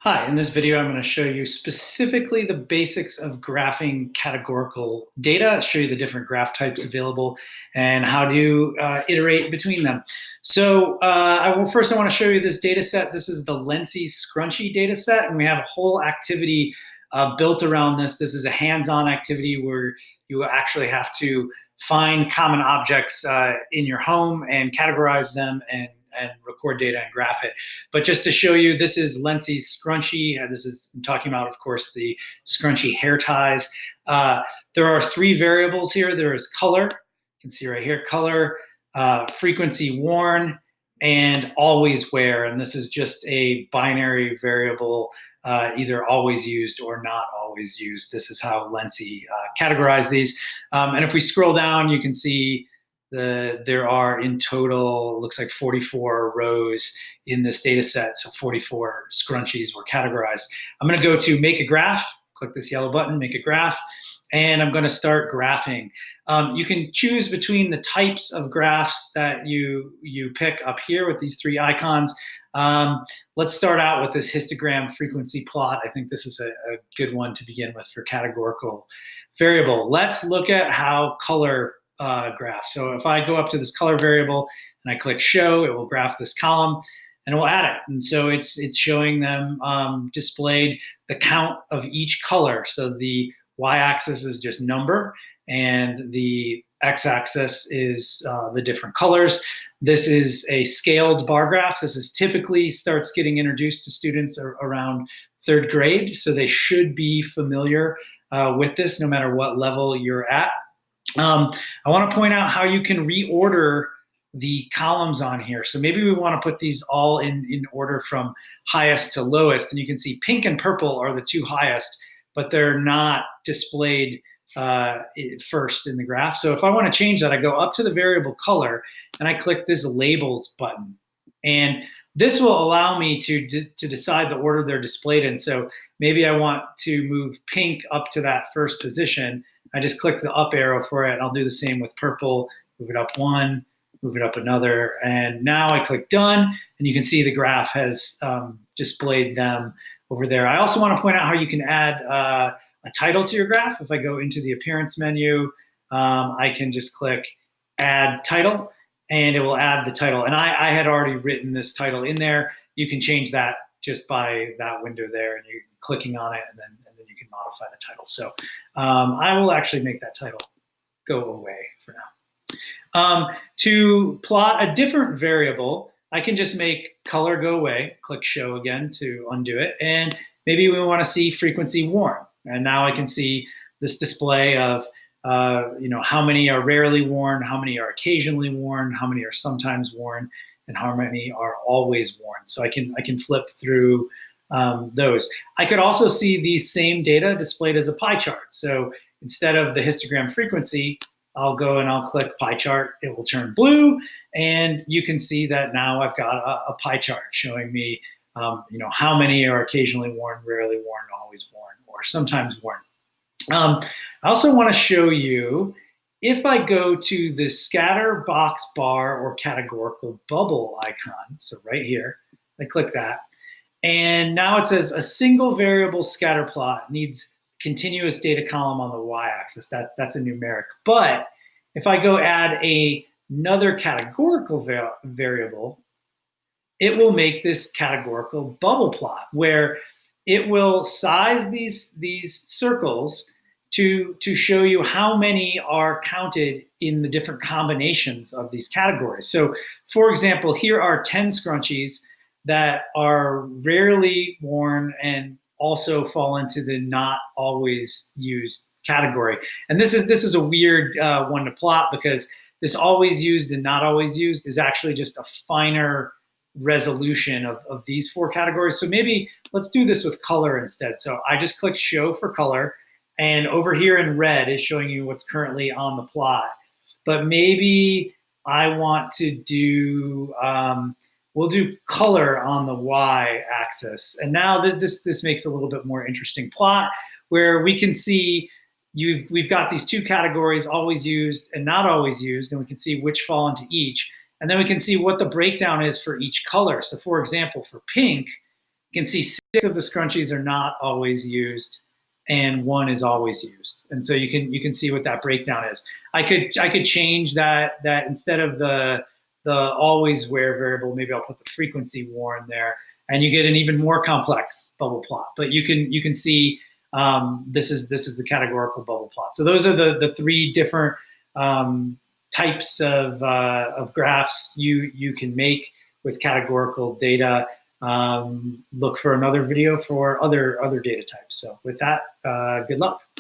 Hi, in this video, I'm going to show you specifically the basics of graphing categorical data, show you the different graph types available, and how to iterate between them. So first I want to show you this data set. This is the Lency Scrunchy data set, and we have a whole activity built around this. This is a hands-on activity where you actually have to find common objects in your home and categorize them and record data and graph it. But just to show you, this is Lency's Scrunchy. This is, I'm talking about, of course, the Scrunchy hair ties. There are three variables here. There is color, you can see right here, color, frequency worn, and always wear. And this is just a binary variable, either always used or not always used. This is how Lency categorized these. And if we scroll down, you can see there are in total, looks like 44 rows in this data set. So 44 scrunchies were categorized. I'm going to go to make a graph, click this yellow button, make a graph, and I'm going to start graphing. You can choose between the types of graphs that you pick up here with these three icons. Let's start out with this histogram frequency plot. I think this is a good one to begin with for categorical variable. Let's look at how color graph. So if I go up to this color variable and I click show, it will graph this column and it will add it. And so it's showing them displayed the count of each color. So the y-axis is just number and the x-axis is the different colors. This is a scaled bar graph. This is typically starts getting introduced to students around third grade. So they should be familiar with this no matter what level you're at. I want to point out how you can reorder the columns on here. So maybe we want to put these all in order from highest to lowest. And you can see pink and purple are the two highest, but they're not displayed first in the graph. So if I want to change that, I go up to the variable color and I click this labels button. And this will allow me to decide the order they're displayed in. So maybe I want to move pink up to that first position. I just click the up arrow for it, and I'll do the same with purple, move it up one, move it up another, and now I click done, and you can see the graph has displayed them over there. I also want to point out how you can add a title to your graph. If I go into the appearance menu, I can just click add title, and it will add the title. And I had already written this title in there. You can change that just by that window there, and you're clicking on it, and then you can modify the title. So I will actually make that title go away for now. To plot a different variable, I can just make color go away, click show again to undo it, and maybe we want to see frequency worn. And now I can see this display of how many are rarely worn, how many are occasionally worn, how many are sometimes worn, and how many are always worn. So I can flip through those. I could also see these same data displayed as a pie chart. So instead of the histogram frequency, I'll go and I'll click pie chart. It will turn blue, and you can see that now I've got a pie chart showing me how many are occasionally worn, rarely worn, always worn, or sometimes worn. I also want to show you, if I go to the scatter box bar or categorical bubble icon, so right here, I click that, and now it says a single variable scatter plot needs continuous data column on the y-axis. That's a numeric. But if I go add another categorical variable, it will make this categorical bubble plot where it will size these circles to show you how many are counted in the different combinations of these categories. So for example, here are 10 scrunchies that are rarely worn and also fall into the not always used category. And this is a weird one to plot, because this always used and not always used is actually just a finer resolution of these four categories. So maybe let's do this with color instead. So I just click show for color, and over here in red is showing you what's currently on the plot. But maybe I want to do, we'll do color on the y-axis. And now this makes a little bit more interesting plot, where we can see we've got these two categories, always used and not always used, and we can see which fall into each. And then we can see what the breakdown is for each color. So for example, for pink, you can see 6 of the scrunchies are not always used, and 1 is always used. And so you can see what that breakdown is. I could change that instead of the always where variable, maybe I'll put the frequency worn there, and you get an even more complex bubble plot. But you can see this is the categorical bubble plot. So those are the 3 different types of graphs you can make with categorical data. Look for another video for other data types. So with that, good luck.